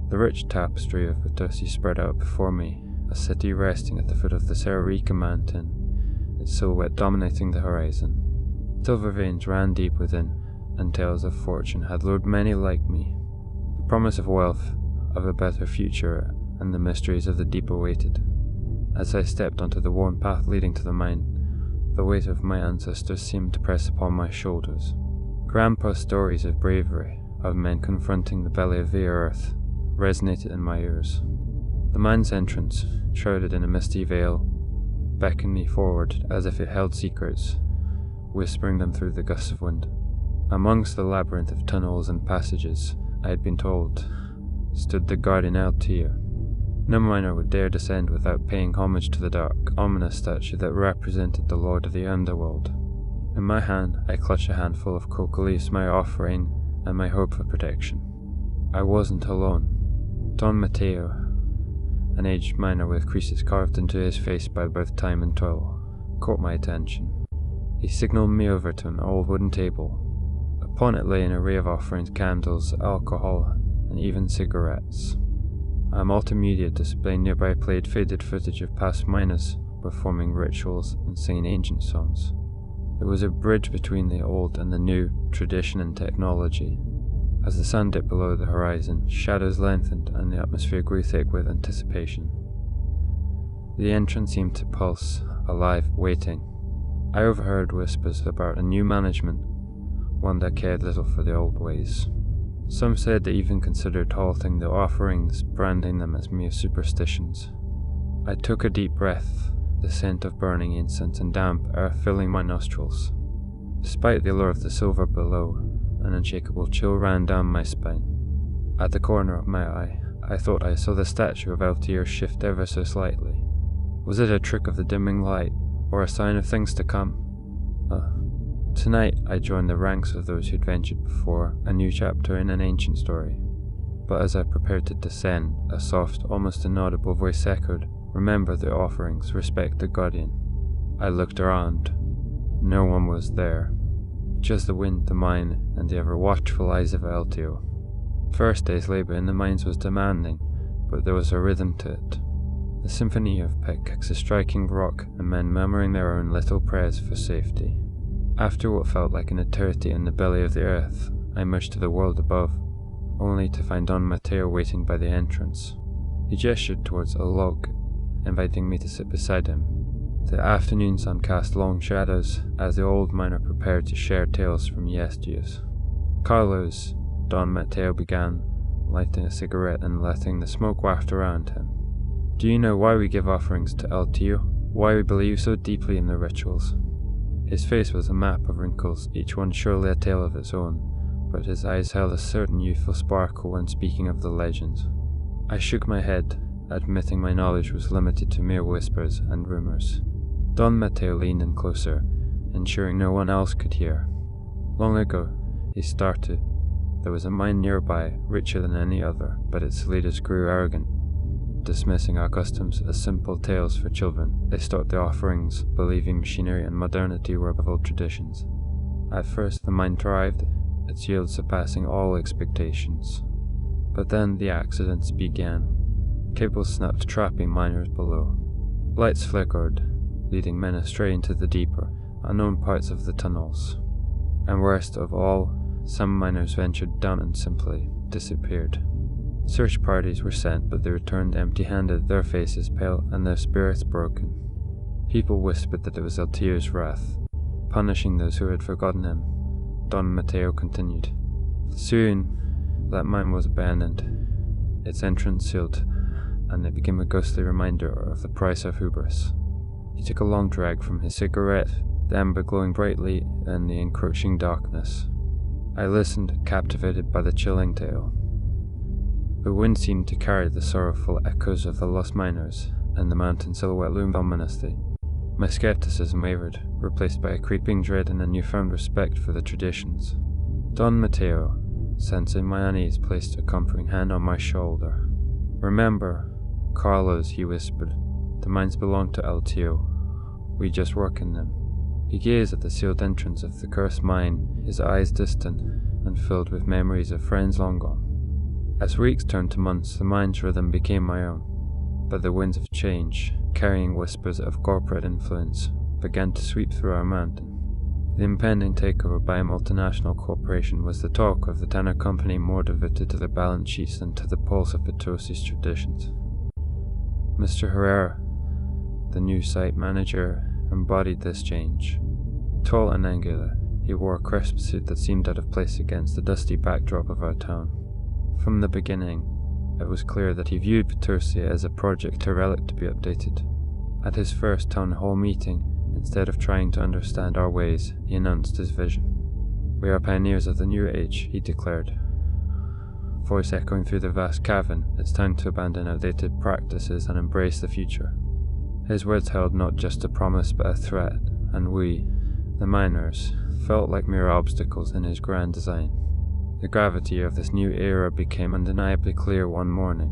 The rich tapestry of Potosí spread out before me, a city resting at the foot of the Serrica mountain, its silhouette dominating the horizon. Silver veins ran deep within, and tales of fortune had lured many like me. The promise of wealth, of a better future, and the mysteries of the deep awaited. As I stepped onto the worn path leading to the mine, the weight of my ancestors seemed to press upon my shoulders. Grandpa's stories of bravery, of men confronting the belly of the earth, resonated in my ears. The mine's entrance, shrouded in a misty veil, beckoned me forward as if it held secrets, whispering them through the gusts of wind. Amongst the labyrinth of tunnels and passages, I had been told, stood the guardian Altea. No miner would dare descend without paying homage to the dark, ominous statue that represented the lord of the underworld. In my hand, I clutched a handful of coca leaves, my offering and my hope for protection. I wasn't alone. Don Mateo, an aged miner with creases carved into his face by both time and toil, caught my attention. He signaled me over to an old wooden table. Upon it lay an array of offerings, candles, alcohol, and even cigarettes. A multimedia display nearby played faded footage of past miners performing rituals and singing ancient songs. It was a bridge between the old and the new, tradition and technology. As the sun dipped below the horizon, shadows lengthened and the atmosphere grew thick with anticipation. The entrance seemed to pulse, alive, waiting. I overheard whispers about a new management, one that cared little for the old ways. Some said they even considered halting the offerings, branding them as mere superstitions. I took a deep breath, the scent of burning incense and damp earth filling my nostrils. Despite the allure of the silver below, an unshakable chill ran down my spine. At the corner of my eye, I thought I saw the statue of Altea shift ever so slightly. Was it a trick of the dimming light, or a sign of things to come? Tonight I joined the ranks of those who'd ventured before, a new chapter in an ancient story. But as I prepared to descend, a soft, almost inaudible voice echoed, "Remember the offerings, respect the guardian." I looked around. No one was there. Just the wind, the mine, and the ever-watchful eyes of Alteo. First day's labour in the mines was demanding, but there was a rhythm to it. The symphony of pickaxes striking rock and men murmuring their own little prayers for safety. After what felt like an eternity in the belly of the earth, I emerged to the world above, only to find Don Mateo waiting by the entrance. He gestured towards a log, inviting me to sit beside him. The afternoon sun cast long shadows as the old miner prepared to share tales from yesteryears. "Carlos," Don Mateo began, lighting a cigarette and letting the smoke waft around him. "Do you know why we give offerings to Alteo? Why we believe so deeply in the rituals?" His face was a map of wrinkles, each one surely a tale of its own, but his eyes held a certain youthful sparkle when speaking of the legends. I shook my head, admitting my knowledge was limited to mere whispers and rumours. Don Mateo leaned in closer, ensuring no one else could hear. Long ago, he started. There was a mine nearby, richer than any other, but its leaders grew arrogant. Dismissing our customs as simple tales for children, they stopped the offerings, believing machinery and modernity were above all traditions. At first the mine thrived, its yield surpassing all expectations. But then the accidents began. Cables snapped, trapping miners below. Lights flickered, leading men astray into the deeper, unknown parts of the tunnels. And worst of all, some miners ventured down and simply disappeared. Search parties were sent, but they returned empty-handed, their faces pale and their spirits broken. People whispered that it was Altea's wrath, punishing those who had forgotten him. Don Mateo continued. Soon, that mine was abandoned, its entrance sealed, and it became a ghostly reminder of the price of hubris. He took a long drag from his cigarette, the amber glowing brightly in the encroaching darkness. I listened, captivated by the chilling tale. The wind seemed to carry the sorrowful echoes of the lost miners, and the mountain silhouette loomed ominously. My skepticism wavered, replaced by a creeping dread and a newfound respect for the traditions. Don Mateo, sensing my unease, placed a comforting hand on my shoulder. "Remember, Carlos," he whispered, "the mines belong to Alteo. We just work in them." He gazed at the sealed entrance of the cursed mine, his eyes distant and filled with memories of friends long gone. As weeks turned to months, the mind's rhythm became my own. But the winds of change, carrying whispers of corporate influence, began to sweep through our mountain. The impending takeover by a multinational corporation was the talk of the tanner company, more devoted to their balance sheets than to the pulse of Potosí's traditions. Mr. Herrera, the new site manager, embodied this change. Tall and angular, he wore a crisp suit that seemed out of place against the dusty backdrop of our town. From the beginning, it was clear that he viewed Potosí as a project, a relic to be updated. At his first town hall meeting, instead of trying to understand our ways, he announced his vision. "We are pioneers of the new age," he declared. Voice echoing through the vast cavern, "It's time to abandon outdated practices and embrace the future." His words held not just a promise but a threat, and we, the miners, felt like mere obstacles in his grand design. The gravity of this new era became undeniably clear one morning.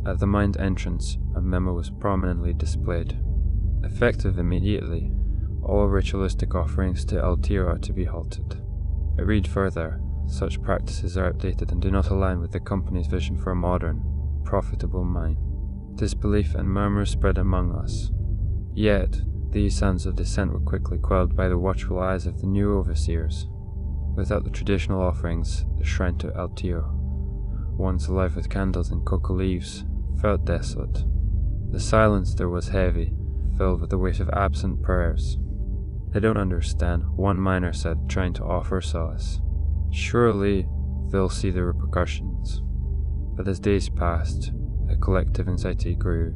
At the mine entrance, a memo was prominently displayed. Effective immediately, all ritualistic offerings to El Tío are to be halted. It read further, "Such practices are outdated and do not align with the company's vision for a modern, profitable mine." Disbelief and murmurs spread among us. Yet, these sounds of dissent were quickly quelled by the watchful eyes of the new overseers. Without the traditional offerings, the shrine to El Tío, once alive with candles and coca leaves, felt desolate. The silence there was heavy, filled with the weight of absent prayers. "They don't understand," one miner said, trying to offer solace. "Surely they'll see the repercussions." But as days passed, a collective anxiety grew,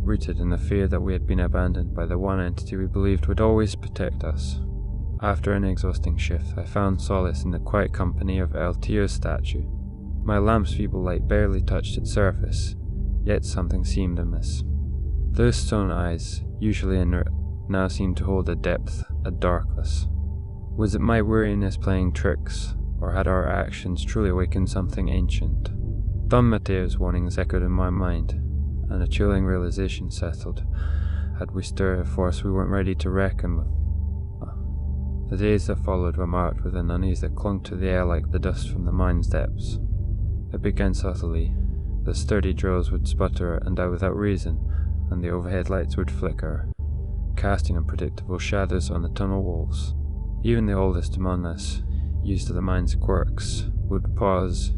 rooted in the fear that we had been abandoned by the one entity we believed would always protect us. After an exhausting shift, I found solace in the quiet company of El Tío's statue. My lamp's feeble light barely touched its surface, yet something seemed amiss. Those stone eyes, usually inert, now seemed to hold a depth, a darkness. Was it my weariness playing tricks, or had our actions truly awakened something ancient? Don Mateo's warnings echoed in my mind, and a chilling realization settled. Had we stirred a force we weren't ready to reckon with? The days that followed were marked with an unease that clung to the air like the dust from the mine's depths. It began subtly. The sturdy drills would sputter and die without reason, and the overhead lights would flicker, casting unpredictable shadows on the tunnel walls. Even the oldest among us, used to the mine's quirks, would pause,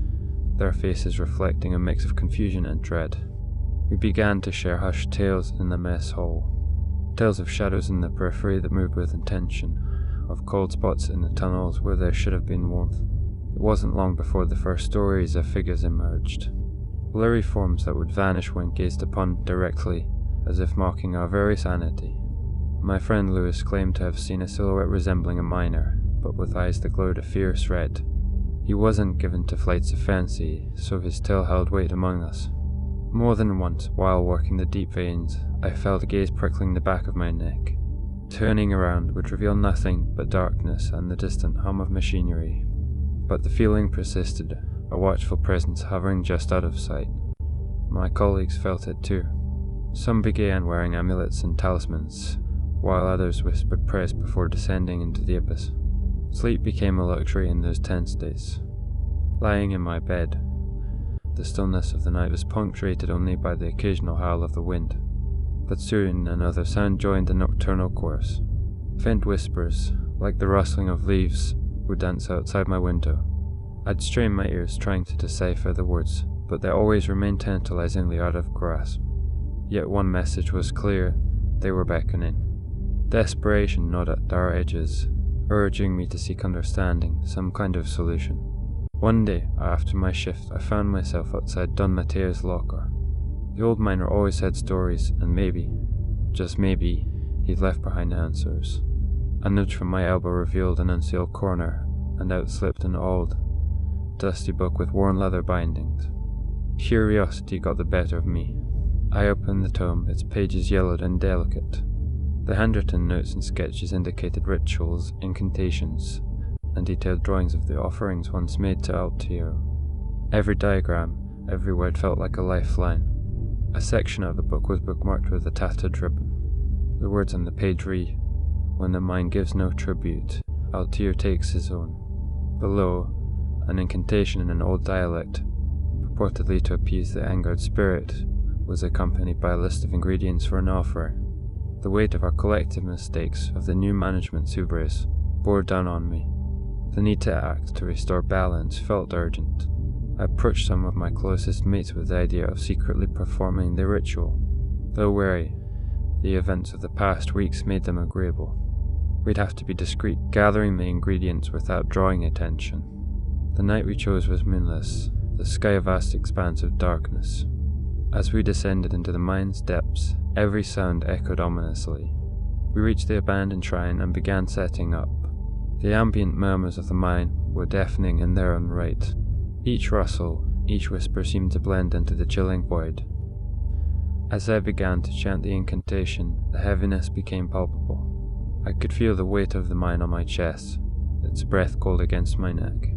their faces reflecting a mix of confusion and dread. We began to share hushed tales in the mess hall, tales of shadows in the periphery that moved with intention, of cold spots in the tunnels where there should have been warmth. It wasn't long before the first stories of figures emerged, blurry forms that would vanish when gazed upon directly, as if mocking our very sanity. My friend Lewis claimed to have seen a silhouette resembling a miner, but with eyes that glowed a fierce red. He wasn't given to flights of fancy, so his tale held weight among us. More than once, while working the deep veins, I felt a gaze prickling the back of my neck. Turning around would reveal nothing but darkness and the distant hum of machinery. But the feeling persisted, a watchful presence hovering just out of sight. My colleagues felt it too. Some began wearing amulets and talismans, while others whispered prayers before descending into the abyss. Sleep became a luxury in those tense days. Lying in my bed, the stillness of the night was punctuated only by the occasional howl of the wind. But soon another sound joined the nocturnal chorus. Faint whispers, like the rustling of leaves, would dance outside my window. I'd strain my ears trying to decipher the words, but they always remained tantalizingly out of grasp. Yet one message was clear: they were beckoning. Desperation gnawed at our edges, urging me to seek understanding, some kind of solution. One day, after my shift, I found myself outside Don Mateo's locker. The old miner always had stories, and maybe, just maybe, he'd left behind answers. A nudge from my elbow revealed an unsealed corner, and out slipped an old, dusty book with worn leather bindings. Curiosity got the better of me. I opened the tome, its pages yellowed and delicate. The handwritten notes and sketches indicated rituals, incantations, and detailed drawings of the offerings once made to El Tío. Every diagram, every word felt like a lifeline. A section of the book was bookmarked with a tattered ribbon. The words on the page read, "When the mind gives no tribute, El Tío takes his own." Below, an incantation in an old dialect, purportedly to appease the angered spirit, was accompanied by a list of ingredients for an offering. The weight of our collective mistakes of the new management's hubris bore down on me. The need to act to restore balance felt urgent. I approached some of my closest mates with the idea of secretly performing the ritual. Though wary, the events of the past weeks made them agreeable. We'd have to be discreet, gathering the ingredients without drawing attention. The night we chose was moonless, the sky a vast expanse of darkness. As we descended into the mine's depths, every sound echoed ominously. We reached the abandoned shrine and began setting up. The ambient murmurs of the mine were deafening in their own right. Each rustle, each whisper seemed to blend into the chilling void. As I began to chant the incantation, the heaviness became palpable. I could feel the weight of the mine on my chest, its breath cold against my neck.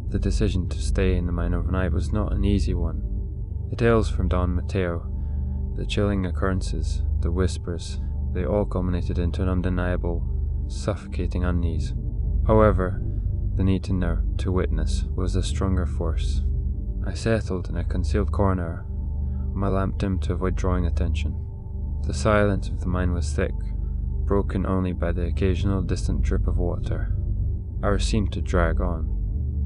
The decision to stay in the mine overnight was not an easy one. The tales from Don Mateo, the chilling occurrences, the whispers, they all culminated into an undeniable, suffocating unease. However, the need to know, to witness, was a stronger force. I settled in a concealed corner, my lamp dimmed to avoid drawing attention. The silence of the mine was thick, broken only by the occasional distant drip of water. Hours seemed to drag on.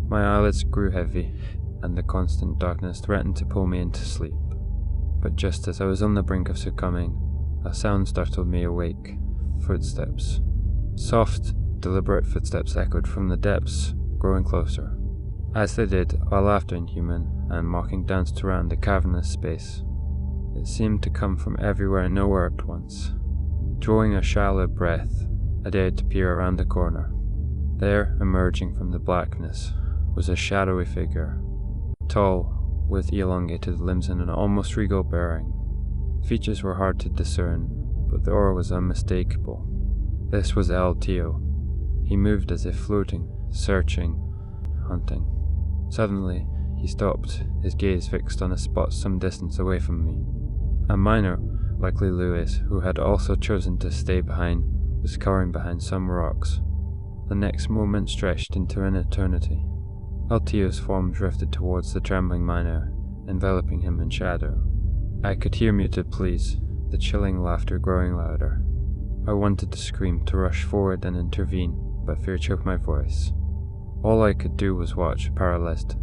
My eyelids grew heavy, and the constant darkness threatened to pull me into sleep. But just as I was on the brink of succumbing, a sound startled me awake. Footsteps. Soft, deliberate footsteps echoed from the depths, growing closer. As they did, our laughter inhuman and mocking danced around the cavernous space. It seemed to come from everywhere and nowhere at once. Drawing a shallow breath, I dared to peer around the corner. There, emerging from the blackness, was a shadowy figure. Tall, with elongated limbs and an almost regal bearing. Features were hard to discern, but the aura was unmistakable. This was El Tio. He moved as if floating, searching, hunting. Suddenly, he stopped, his gaze fixed on a spot some distance away from me. A miner, likely Lewis, who had also chosen to stay behind, was cowering behind some rocks. The next moment stretched into an eternity. El Tio's form drifted towards the trembling miner, enveloping him in shadow. I could hear muted pleas, the chilling laughter growing louder. I wanted to scream, to rush forward and intervene, but fear choked my voice. All I could do was watch, paralyzed.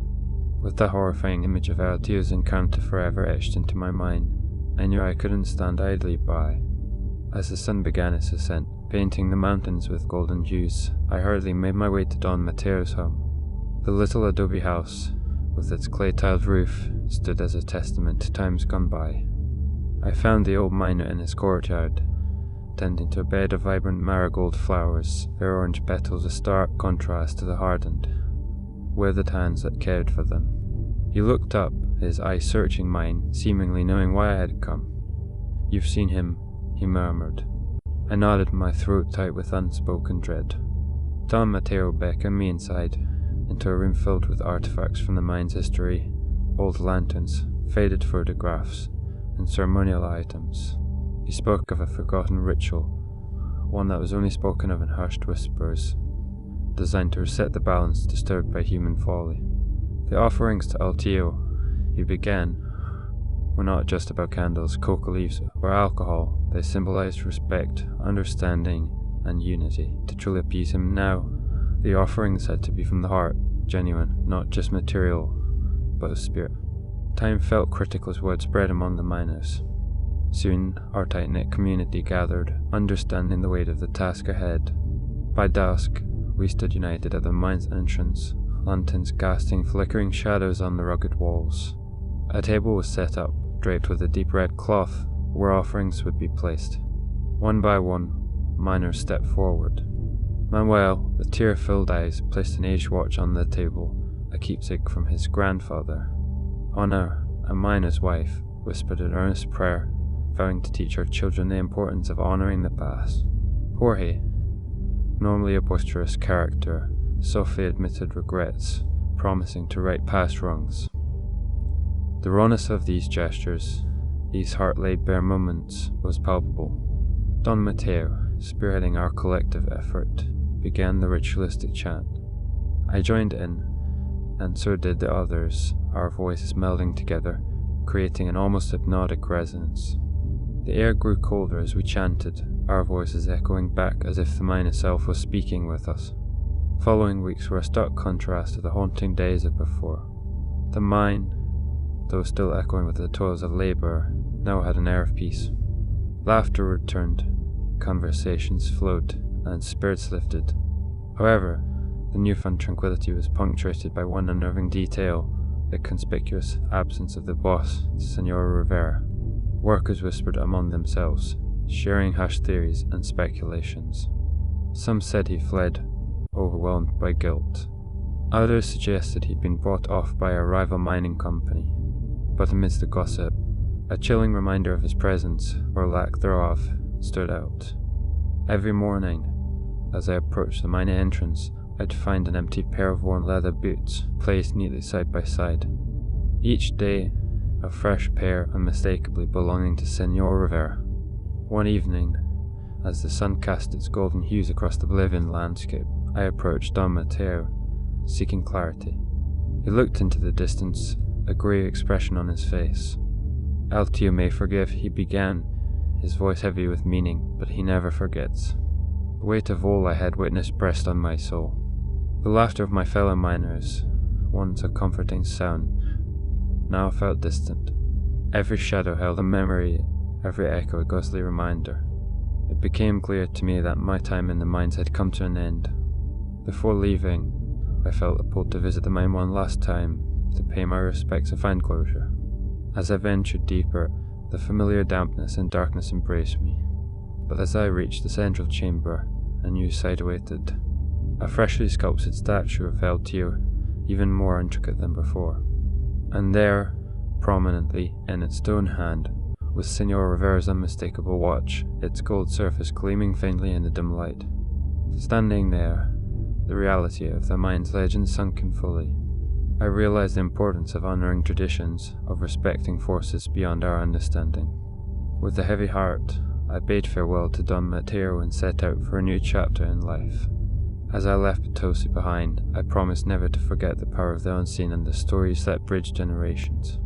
With the horrifying image of El Tio's encounter forever etched into my mind, I knew I couldn't stand idly by. As the sun began its ascent, painting the mountains with golden hues, I hurriedly made my way to Don Mateo's home. The little adobe house, with its clay-tiled roof, stood as a testament to times gone by. I found the old miner in his courtyard, tending to a bed of vibrant marigold flowers, their orange petals a stark contrast to the hardened, withered hands that cared for them. He looked up, his eyes searching mine, seemingly knowing why I had come. "You've seen him," he murmured. I nodded, my throat tight with unspoken dread. Don Mateo beckoned me inside, into a room filled with artifacts from the mine's history, old lanterns, faded photographs, and ceremonial items. He spoke of a forgotten ritual, one that was only spoken of in hushed whispers, designed to reset the balance disturbed by human folly. The offerings to El Tio, he began, were not just about candles, coca leaves, or alcohol. They symbolized respect, understanding, and unity. To truly appease him now, the offerings had to be from the heart, genuine, not just material, but of spirit. Time felt critical as word spread among the miners. Soon, our tight-knit community gathered, understanding the weight of the task ahead. By dusk, we stood united at the mine's entrance, lanterns casting flickering shadows on the rugged walls. A table was set up, draped with a deep red cloth, where offerings would be placed. One by one, miners stepped forward. Manuel, with tear-filled eyes, placed an age watch on the table, a keepsake from his grandfather. Honor, a miner's wife, whispered an earnest prayer, vowing to teach her children the importance of honoring the past. Jorge, normally a boisterous character, softly admitted regrets, promising to right past wrongs. The rawness of these gestures, these heart-laid bare moments, was palpable. Don Mateo, spearheading our collective effort, began the ritualistic chant. I joined in, and so did the others, our voices melding together, creating an almost hypnotic resonance. The air grew colder as we chanted, our voices echoing back as if the mine itself was speaking with us. Following weeks were a stark contrast to the haunting days of before. The mine, though still echoing with the toils of labour, now had an air of peace. Laughter returned, conversations flowed, and spirits lifted. However, the newfound tranquility was punctuated by one unnerving detail, the conspicuous absence of the boss, Senor Rivera. Workers whispered among themselves, sharing hushed theories and speculations. Some said he fled, overwhelmed by guilt. Others suggested he'd been bought off by a rival mining company. But amidst the gossip, a chilling reminder of his presence, or lack thereof, stood out. Every morning, as I approached the mine entrance, I'd find an empty pair of worn leather boots placed neatly side by side. Each day, a fresh pair unmistakably belonging to Senor Rivera. One evening, as the sun cast its golden hues across the Bolivian landscape, I approached Don Mateo, seeking clarity. He looked into the distance, a grey expression on his face. "El Tio may forgive," he began, his voice heavy with meaning, but he never forgets. The weight of all I had witnessed pressed on my soul. The laughter of my fellow miners, once a comforting sound, now felt distant. Every shadow held a memory, every echo a ghostly reminder. It became clear to me that my time in the mines had come to an end. Before leaving, I felt a pull to visit the mine one last time, to pay my respects and find closure. As I ventured deeper, the familiar dampness and darkness embraced me. But as I reached the central chamber, a new sight awaited. A freshly sculpted statue of El Tio, even more intricate than before. And there, prominently in its stone hand, was Senor Rivera's unmistakable watch, its gold surface gleaming faintly in the dim light. Standing there, the reality of the mine's legend sunk in fully. I realized the importance of honoring traditions, of respecting forces beyond our understanding. With a heavy heart, I bade farewell to Don Mateo and set out for a new chapter in life. As I left Potosí behind, I promised never to forget the power of the unseen and the stories that bridge generations.